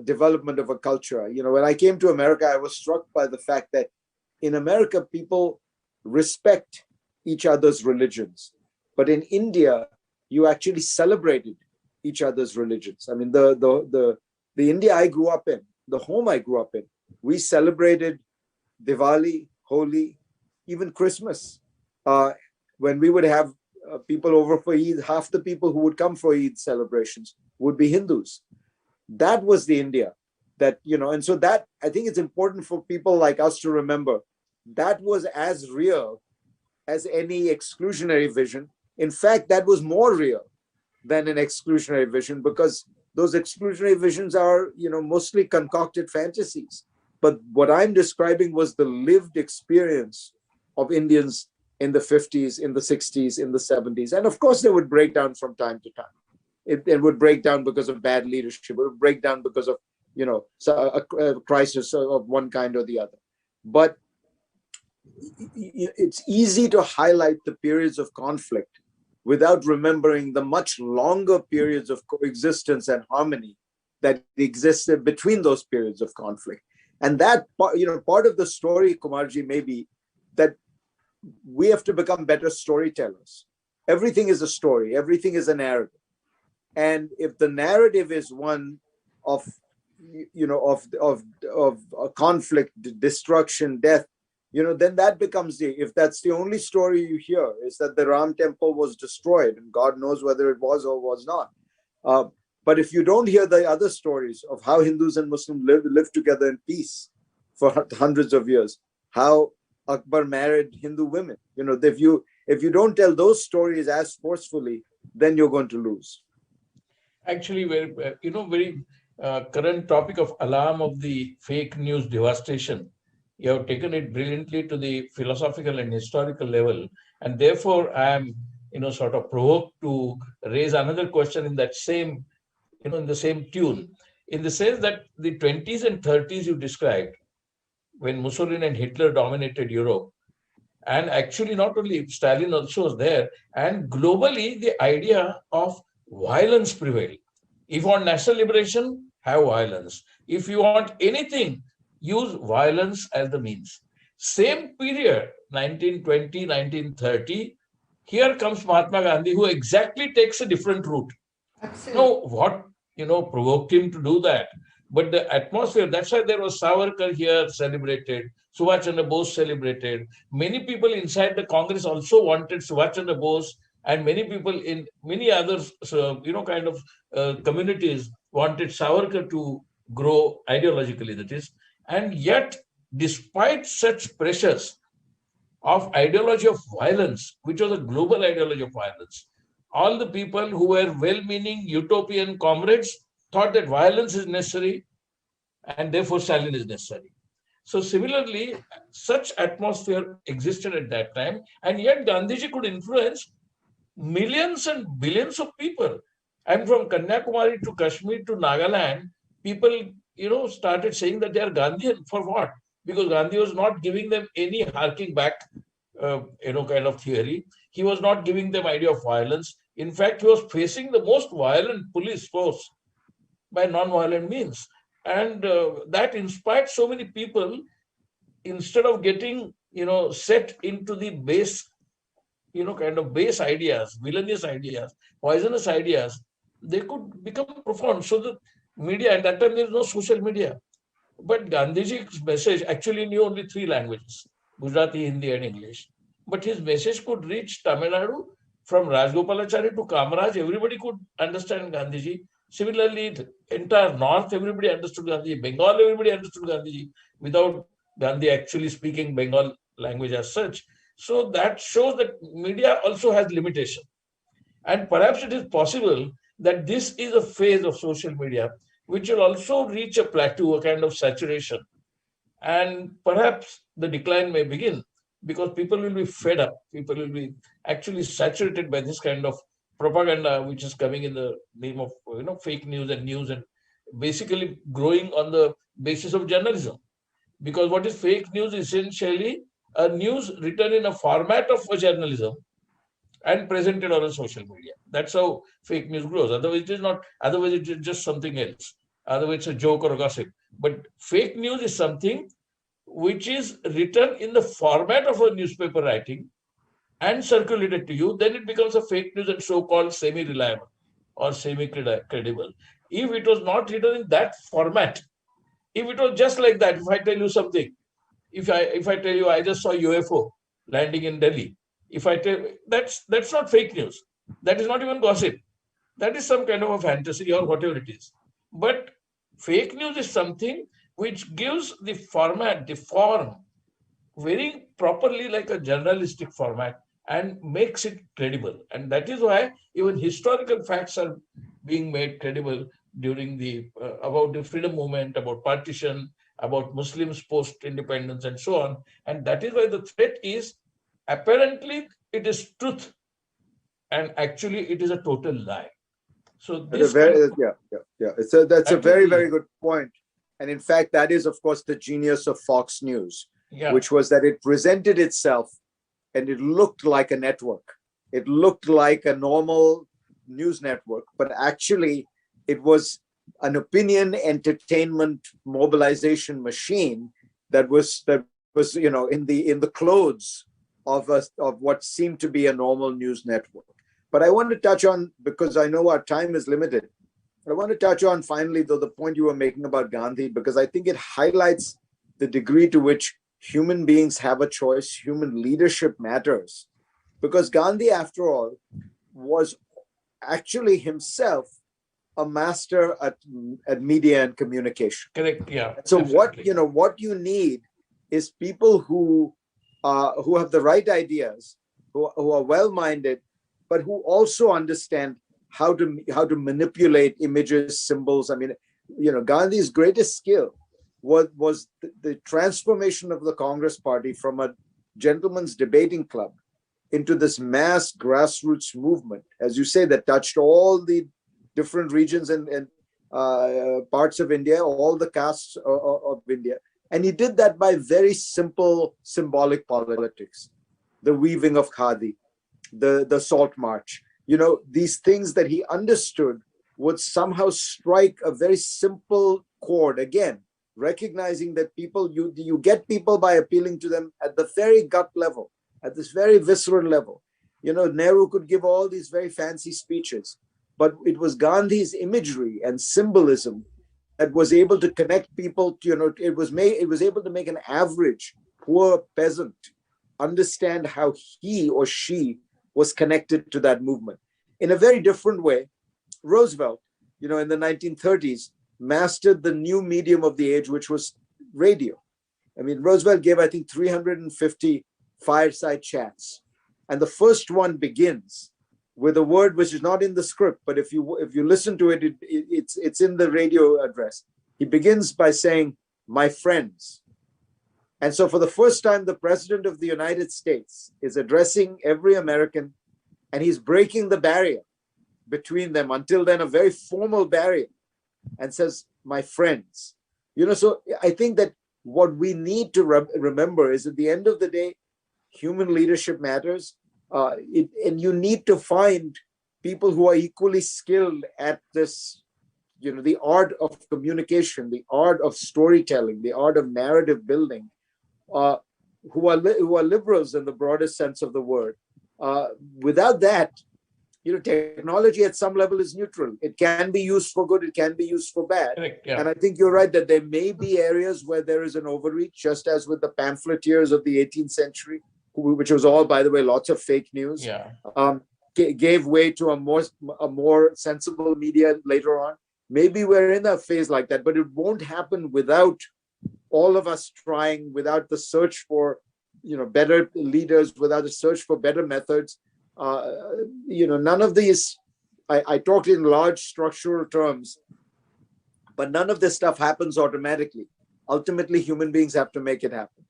development of a culture. When I came to America, I was struck by the fact that in America, people respect each other's religions. But in India, you actually celebrated each other's religions. I mean, the India I grew up in, the home I grew up in, we celebrated Diwali, Holi, even Christmas. When we would have people over for Eid, half the people who would come for Eid celebrations would be Hindus. That was the India that, and so that, I think it's important for people like us to remember, that was as real as any exclusionary vision. In fact, that was more real than an exclusionary vision, because those exclusionary visions are, mostly concocted fantasies. But what I'm describing was the lived experience of Indians in the 50s, in the 60s, in the 70s. And of course, they would break down from time to time. It would break down because of bad leadership. It would break down because of, a crisis of one kind or the other. But it's easy to highlight the periods of conflict without remembering the much longer periods of coexistence and harmony that existed between those periods of conflict. And that, part of the story, Kumarji, may be that we have to become better storytellers. Everything is a story. Everything is a narrative. And if the narrative is one of, of conflict, destruction, death, then that becomes if that's the only story you hear, is that the Ram temple was destroyed, and God knows whether it was or was not. But if you don't hear the other stories of how Hindus and Muslims lived together in peace for hundreds of years, how Akbar married Hindu women, if you don't tell those stories as forcefully, then you're going to lose. Actually, very current topic of alarm of the fake news devastation. You have taken it brilliantly to the philosophical and historical level. And therefore, I am, sort of provoked to raise another question in that same, in the same tune, in the sense that the 20s and 30s you described, when Mussolini and Hitler dominated Europe, and actually not only Stalin also was there, and globally the idea of violence prevailed. If you want national liberation, have violence. If you want anything, use violence as the means. Same period, 1920, 1930, here comes Mahatma Gandhi, who exactly takes a different route. Absolutely. What, provoked him to do that? But the atmosphere, that's why there was Savarkar here celebrated, Subhash Chandra Bose celebrated. Many people inside the Congress also wanted Subhash Chandra Bose, and many people in many other, communities wanted Savarkar to grow ideologically, that is. And yet, despite such pressures of ideology of violence, which was a global ideology of violence, all the people who were well-meaning utopian comrades thought that violence is necessary and therefore Stalin is necessary. So similarly, such atmosphere existed at that time, and yet Gandhiji could influence millions and billions of people. And from Kanyakumari to Kashmir to Nagaland, people, started saying that they are Gandhian. For what? Because Gandhi was not giving them any harking back, kind of theory. He was not giving them idea of violence. In fact, he was facing the most violent police force by non-violent means. And that inspired so many people, instead of getting, set into the base, base ideas, villainous ideas, poisonous ideas, they could become profound. So the media, at that time, there is no social media. But Gandhiji's message actually knew only 3 languages, Gujarati, Hindi, and English. But his message could reach Tamil Nadu, from Rajgopalachari to Kamaraj, everybody could understand Gandhiji. Similarly, the entire North, everybody understood Gandhiji. Bengal, everybody understood Gandhiji without Gandhi actually speaking Bengal language as such. So that shows that media also has limitation. And perhaps it is possible that this is a phase of social media which will also reach a plateau, a kind of saturation. And perhaps the decline may begin because people will be fed up. People will be actually saturated by this kind of propaganda, which is coming in the name of fake news and basically growing on the basis of journalism. Because what is fake news? Essentially, a news written in a format of a journalism and presented on a social media. That's how fake news grows. Otherwise, it is not. Otherwise, it is just something else. Otherwise, it's a joke or a gossip. But fake news is something which is written in the format of a newspaper writing and circulated to you. Then it becomes a fake news and so-called semi-reliable or semi-credible. If it was not written in that format, if it was just like that, if I tell you something, if I tell you I just saw UFO landing in Delhi, if I tell, that's not fake news. That is not even gossip. That is some kind of a fantasy or whatever it is. But fake news is something which gives the format, the form, very properly like a journalistic format and makes it credible. And that is why even historical facts are being made credible during the about the freedom movement, about partition, about Muslims post-independence and so on. And that is why the threat is apparently it is truth and actually it is a total lie. So this That's a very, very good point. And in fact, that is, of course, the genius of Fox News, which was that it presented itself and it looked like a network. It looked like a normal news network, but actually it was an opinion entertainment mobilization machine that was in the clothes of what seemed to be a normal news network. But I want to touch on, because I know our time is limited, I want to touch on finally, though, the point you were making about Gandhi, because I think it highlights the degree to which human beings have a choice, human leadership matters. Because Gandhi, after all, was actually himself a master at media and communication. Correct. Yeah. So what you need is people who have the right ideas, who are well-minded, but who also understand how to manipulate images, symbols. I mean, Gandhi's greatest skill was the transformation of the Congress Party from a gentleman's debating club into this mass grassroots movement, as you say, that touched all the different regions and parts of India, all the castes of India. And he did that by very simple symbolic politics, the weaving of khadi, the salt march, these things that he understood would somehow strike a very simple chord. Again, recognizing that people, you get people by appealing to them at the very gut level, at this very visceral level. Nehru could give all these very fancy speeches, but it was Gandhi's imagery and symbolism that was able to connect people to, it was able to make an average poor peasant understand how he or she was connected to that movement. In a very different way, Roosevelt, in the 1930s, mastered the new medium of the age, which was radio. I mean, Roosevelt gave, I think, 350 fireside chats. And the first one begins with a word which is not in the script, but if you listen to it, it's in the radio address. He begins by saying, "My friends." And so for the first time, the President of the United States is addressing every American, and he's breaking the barrier between them, until then a very formal barrier, and says, "My friends." So I think that what we need to remember is, at the end of the day, human leadership matters. And you need to find people who are equally skilled at this, the art of communication, the art of storytelling, the art of narrative building, who are liberals in the broadest sense of the word. Without that, technology at some level is neutral. It can be used for good, it can be used for bad. Correct, yeah. And I think you're right that there may be areas where there is an overreach, just as with the pamphleteers of the 18th century, which was all, by the way, lots of fake news. Yeah. Gave way to a more sensible media later on. Maybe we're in a phase like that, but it won't happen without all of us trying, without the search for better leaders, without a search for better methods. None of these, I talked in large structural terms, but none of this stuff happens automatically. Ultimately, human beings have to make it happen.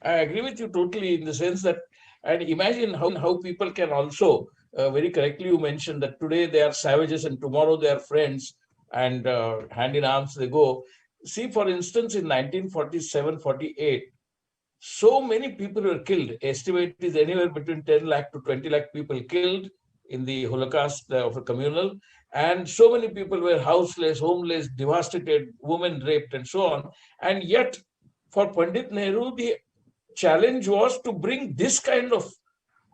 I agree with you totally, in the sense that, and imagine how people can also, very correctly you mentioned that today they are savages and tomorrow they are friends, and hand in arms they go. See, for instance, in 1947-48, so many people were killed. Estimate is anywhere between 10 lakh to 20 lakh people killed in the Holocaust of a communal. And so many people were houseless, homeless, devastated, women raped, and so on. And yet, for Pandit Nehru, the challenge was to bring this kind of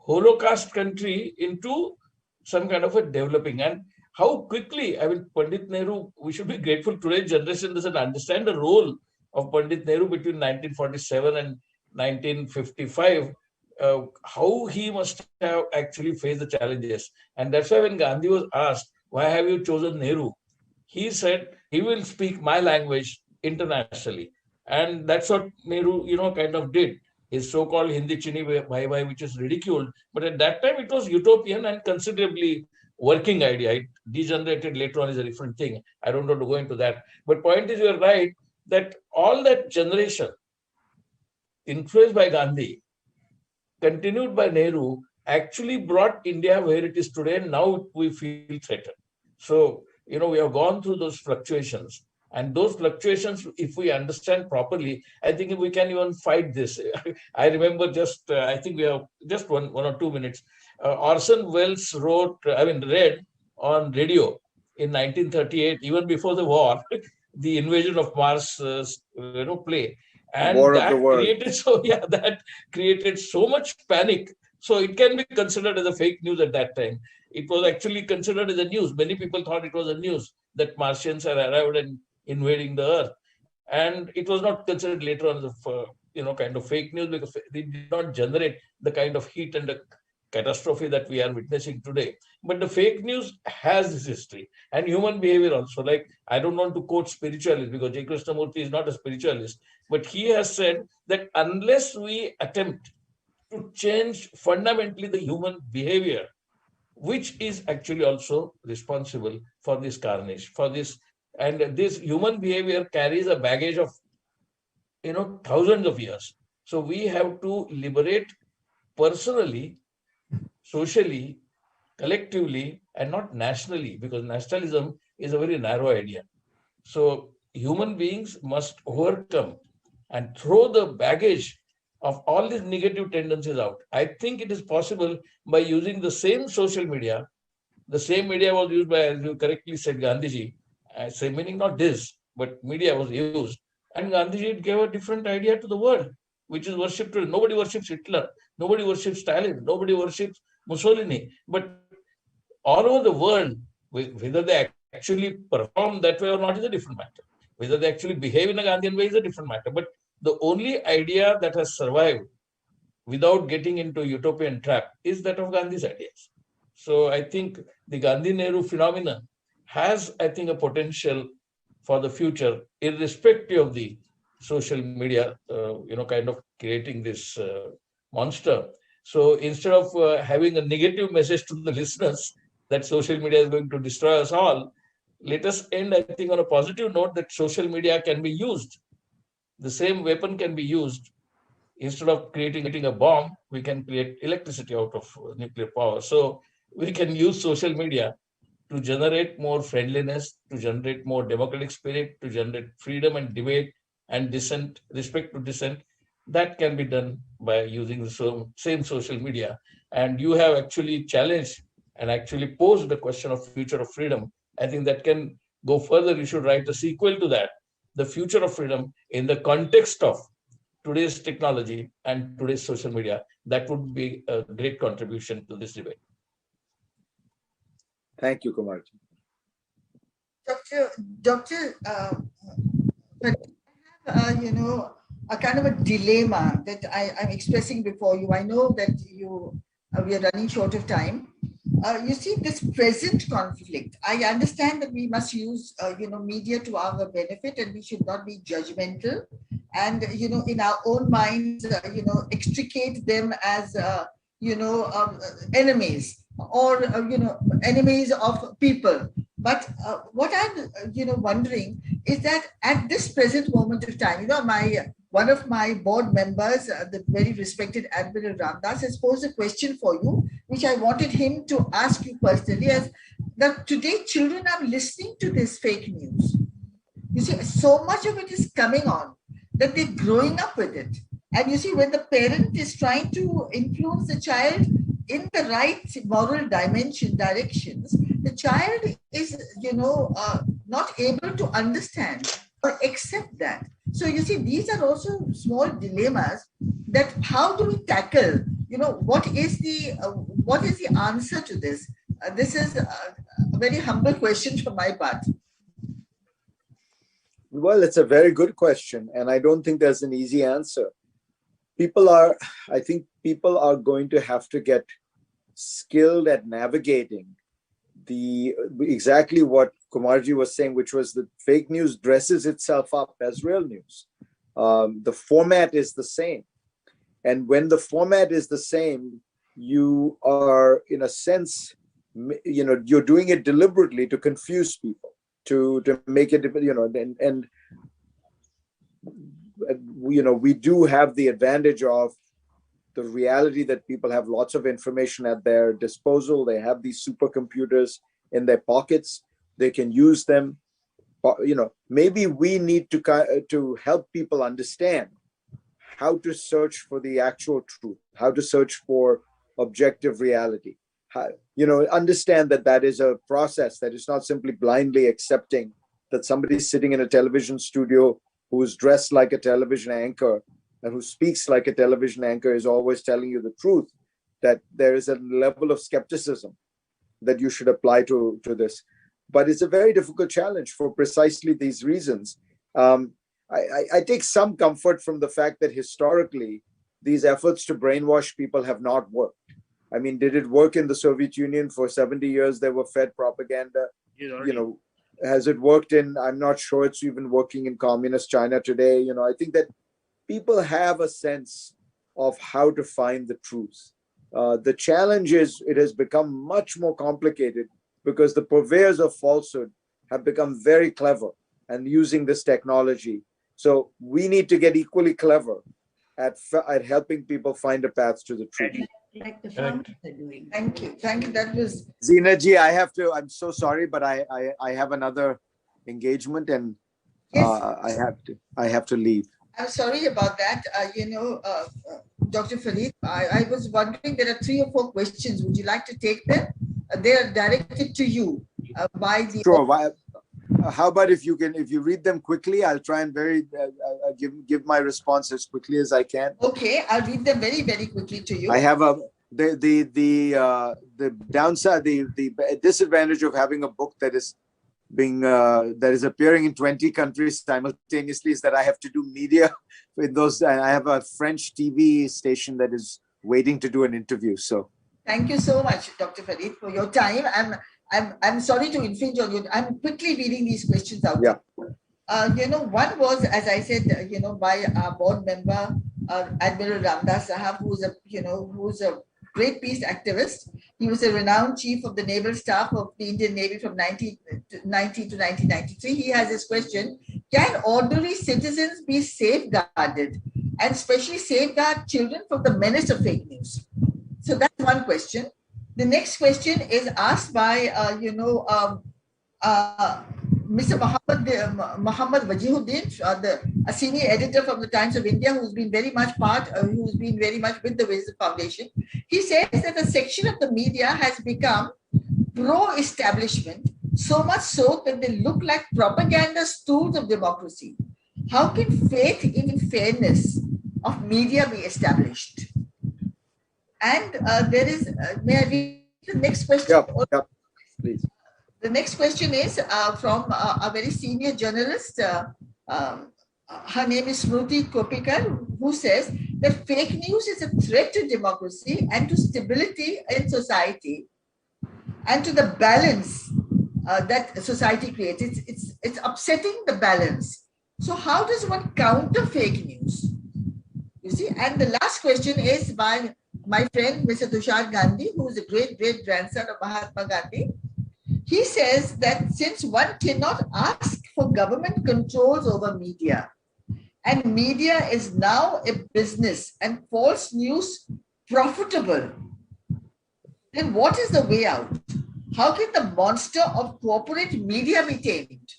Holocaust country into some kind of a developing. And how quickly, Pandit Nehru, we should be grateful today's generation doesn't understand the role of Pandit Nehru between 1947 and 1955. how he must have actually faced the challenges. And that's why when Gandhi was asked, why have you chosen Nehru? He said he will speak my language internationally. And that's what Nehru, kind of did. His so-called Hindi Chini Bhai Bhai, which is ridiculed. But at that time, it was utopian and considerably working idea. It degenerated later on is a different thing. I don't want to go into that. But point is, you're right, that all that generation influenced by Gandhi, continued by Nehru, actually brought India where it is today. And now we feel threatened. So, we have gone through those fluctuations. And those fluctuations, if we understand properly, I think we can even fight this. I remember I think we have just one or 2 minutes. Orson Welles read on radio in 1938, even before the war, the Invasion of Mars, play. And War of the World. that created so much panic. So it can be considered as a fake news at that time. It was actually considered as a news. Many people thought it was a news that Martians had arrived and invading the Earth. And it was not considered later on as kind of fake news, because it did not generate the kind of heat and the catastrophe that we are witnessing today. But the fake news has this history and human behavior also. Like, I don't want to quote spiritualists because J. Krishnamurti is not a spiritualist, but he has said that unless we attempt to change fundamentally the human behavior, which is actually also responsible for this carnage, for this, and this human behavior carries a baggage of, thousands of years. So we have to liberate personally, socially, collectively, and not nationally, because nationalism is a very narrow idea. So human beings must overcome and throw the baggage of all these negative tendencies out. I think it is possible by using the same social media. The same media was used by, as you correctly said, Gandhiji. I say, meaning not this, but media was used. And Gandhiji gave a different idea to the world, which is worshipped. Nobody worships Hitler. Nobody worships Stalin. Nobody worships Mussolini. But all over the world, whether they actually perform that way or not is a different matter. Whether they actually behave in a Gandhian way is a different matter. But the only idea that has survived without getting into utopian trap is that of Gandhi's ideas. So I think the Gandhi-Nehru phenomenon has, I think, a potential for the future, irrespective of the social media, kind of creating this monster. So instead of having a negative message to the listeners that social media is going to destroy us all, let us end, I think, on a positive note that social media can be used. The same weapon can be used. Instead of creating a bomb, we can create electricity out of nuclear power. So we can use social media to generate more friendliness, to generate more democratic spirit, to generate freedom and debate and dissent, respect to dissent. That can be done by using the same social media. And you have actually challenged and actually posed the question of future of freedom. I think that can go further. You should write a sequel to that, the future of freedom in the context of today's technology and today's social media. That would be a great contribution to this debate. Thank you, Kumar. Doctor, a kind of a dilemma that I'm expressing before you. I know that we are running short of time. You see, this present conflict, I understand that we must use, media to our benefit, and we should not be judgmental and, in our own minds, extricate them as, enemies or, enemies of people. But what I'm, wondering is that at this present moment of time, one of my board members, the very respected Admiral Ramdas, has posed a question for you, which I wanted him to ask you personally, as that today children are listening to this fake news. You see, so much of it is coming on that they're growing up with it. And you see, when the parent is trying to influence the child in the right moral directions, the child is, not able to understand or accept that. So you see, these are also small dilemmas that how do we tackle? What is the answer to this? This is a very humble question from my part. Well, it's a very good question, and I don't think there's an easy answer. people are, I think people are going to have to get skilled at navigating the exactly what Kumarji was saying, which was that fake news dresses itself up as real news. The format is the same. And when the format is the same, you are, in a sense, you're doing it deliberately to confuse people, to make it, and we do have the advantage of the reality that people have lots of information at their disposal. They have these supercomputers in their pockets. They can use them. Maybe we need to help people understand how to search for the actual truth, how to search for objective reality. Understand that is a process, that is not simply blindly accepting that somebody's sitting in a television studio who's dressed like a television anchor and who speaks like a television anchor is always telling you the truth, that there is a level of skepticism that you should apply to this. But it's a very difficult challenge for precisely these reasons. I take some comfort from the fact that historically, these efforts to brainwash people have not worked. I mean, did it work in the Soviet Union for 70 years? They were fed propaganda. Has it worked I'm not sure it's even working in communist China today. I think that people have a sense of how to find the truth. The challenge is it has become much more complicated because the purveyors of falsehood have become very clever and using this technology. So we need to get equally clever at helping people find a path to the truth. Like the farmers are doing. Thank you. That was Zeenat ji, I'm so sorry, but I have another engagement and yes. I have to leave. I'm sorry about that. Dr. Fareed, I was wondering, there are 3 or 4 questions. Would you like to take them? They are directed to you by the. Sure. How about if you read them quickly? I'll try and give my response as quickly as I can. Okay, I'll read them very, very quickly to you. I have the downside, the disadvantage of having a book that is appearing in 20 countries simultaneously is that I have to do media with those. I have a French TV station that is waiting to do an interview. So thank you so much, Dr. Fareed, for your time. I'm sorry to infringe on you. I'm quickly reading these questions out. Yeah. One was, as I said, by our board member, Admiral Ramdas Sahab, who's a great peace activist. He was a renowned chief of the naval staff of the Indian Navy from 1990 to 1993. He has this question: can ordinary citizens be safeguarded, and especially safeguard children from the menace of fake news? So that's one question. The next question is asked by, Mr. Muhammad Wajihuddin, a senior editor from the Times of India, who's been very much with the Wisdom Foundation. He says that a section of the media has become pro-establishment, so much so that they look like propaganda tools of democracy. How can faith in fairness of media be established? And there is, may I read the next question? Yeah, please. The next question is from a very senior journalist. Her name is Smruti Kopikar, who says that fake news is a threat to democracy and to stability in society and to the balance that society creates. It's upsetting the balance. So how does one counter fake news? You see, and the last question is by my friend, Mr. Tushar Gandhi, who is a great grandson of Mahatma Gandhi. He says that since one cannot ask for government controls over media, and media is now a business and false news profitable, then what is the way out? How can the monster of corporate media be tamed?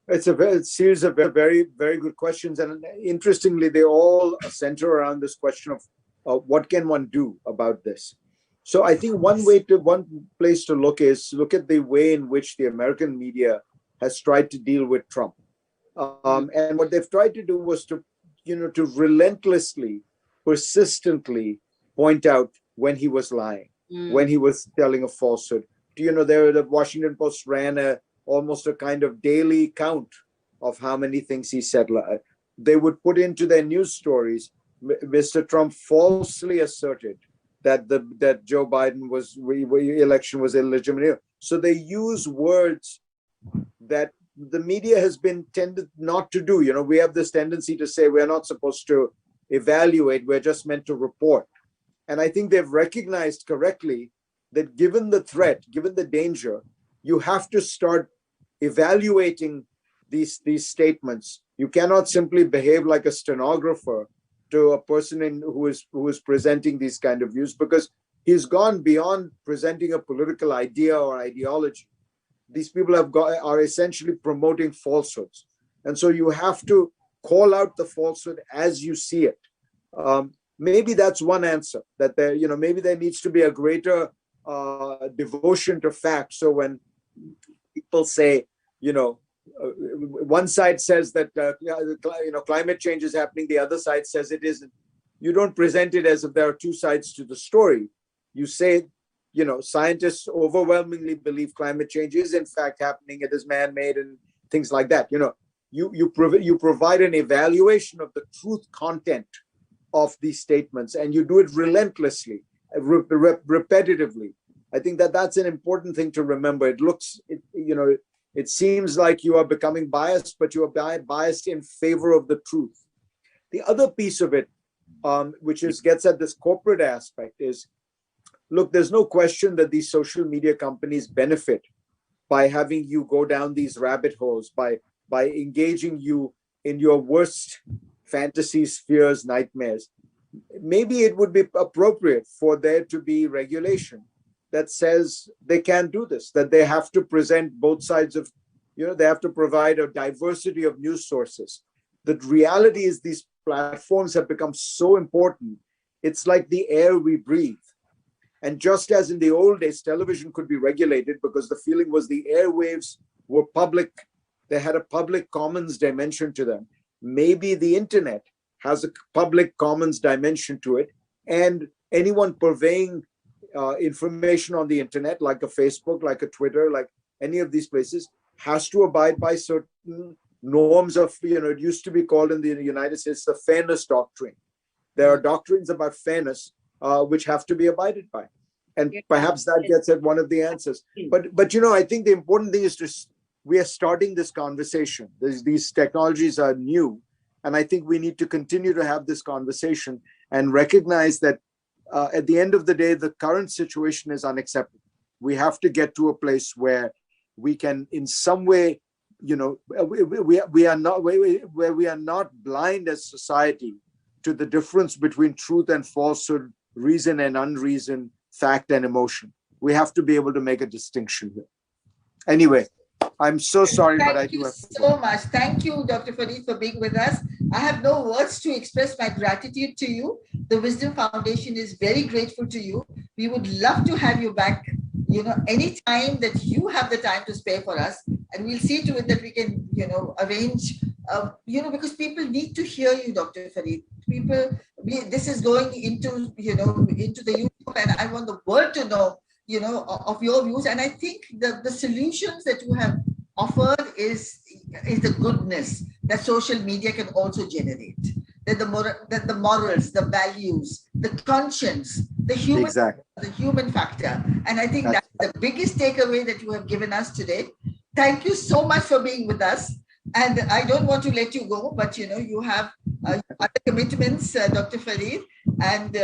It's a series of very, very good questions. And interestingly, they all center around this question of what can one do about this? So I think one place to look at the way in which the American media has tried to deal with Trump. And what they've tried to do was to relentlessly, persistently point out when he was lying, when he was telling a falsehood. The Washington Post ran almost a kind of daily count of how many things he said they would put into their news stories, Mr. Trump falsely asserted that Joe Biden election was illegitimate. So they use words that the media has been tended not to do. You know, we have this tendency to say we're not supposed to evaluate, we're just meant to report. And I think they've recognized correctly that given the threat, given the danger, you have to start evaluating these statements. You cannot simply behave like a stenographer to a person who is presenting these kind of views, because he's gone beyond presenting a political idea or ideology. These people are essentially promoting falsehoods. And so you have to call out the falsehood as you see it. Maybe that's one answer, that there, maybe there needs to be a greater devotion to facts. So when people say, one side says that climate change is happening, the other side says it isn't. You don't present it as if there are two sides to the story. You say, scientists overwhelmingly believe climate change is in fact happening, it is man-made and things like that. You provide an evaluation of the truth content of these statements, and you do it relentlessly, repetitively. I think that's an important thing to remember. It seems like you are becoming biased, but you are biased in favor of the truth. The other piece of it, which gets at this corporate aspect, is, look, there's no question that these social media companies benefit by having you go down these rabbit holes, by engaging you in your worst fantasies, fears, nightmares. Maybe it would be appropriate for there to be regulation that says they can't do this, that they have to present both sides of, they have to provide a diversity of news sources. The reality is these platforms have become so important. It's like the air we breathe. And just as in the old days, television could be regulated because the feeling was the airwaves were public, they had a public commons dimension to them. Maybe the internet has a public commons dimension to it, and anyone purveying information on the internet, like a Facebook, like a Twitter, like any of these places, has to abide by certain norms of, it used to be called in the United States the fairness doctrine. There are doctrines about fairness which have to be abided by, and perhaps that gets at one of the answers. But I think the important thing is we are starting this conversation. These technologies are new, and I think we need to continue to have this conversation and recognize that at the end of the day, the current situation is unacceptable. We have to get to a place where we can, in some way, we are not blind as society to the difference between truth and falsehood, reason and unreason, fact and emotion. We have to be able to make a distinction here. Anyway, I'm so sorry, but I do have to go. Thank you so much. Thank you, Dr. Fareed, for being with us. I have no words to express my gratitude to you. The Wisdom Foundation is very grateful to you. We would love to have you back, any time that you have the time to spare for us. And we'll see to it that we can, arrange, because people need to hear you, Dr. Fareed. This is going into, into the YouTube, and I want the world to know, of your views. And I think the solutions that you have offered is the goodness that social media can also generate. That the morals, the values, the conscience, the human factor. And I think that's the biggest takeaway that you have given us today. Thank you so much for being with us. And I don't want to let you go, but you have other commitments, Dr. Fareed. And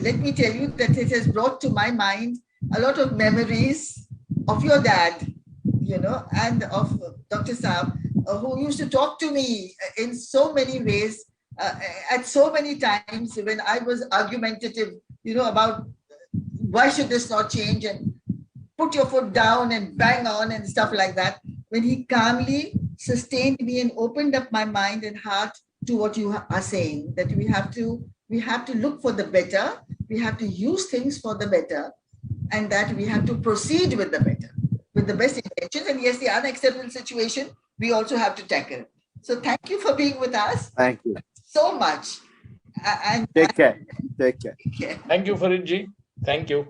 let me tell you that it has brought to my mind a lot of memories of your dad, and of Dr. Saab, who used to talk to me in so many ways, at so many times when I was argumentative, about why should this not change, and put your foot down and bang on and stuff like that. When he calmly sustained me and opened up my mind and heart to what you are saying, that we have to look for the better, we have to use things for the better, and that we have to proceed with the better, with the best intentions. And yes, the unacceptable situation, we also have to tackle. So thank you for being with us. Thank you so much. And take care. Take care. Thank you, Fareed ji. Thank you.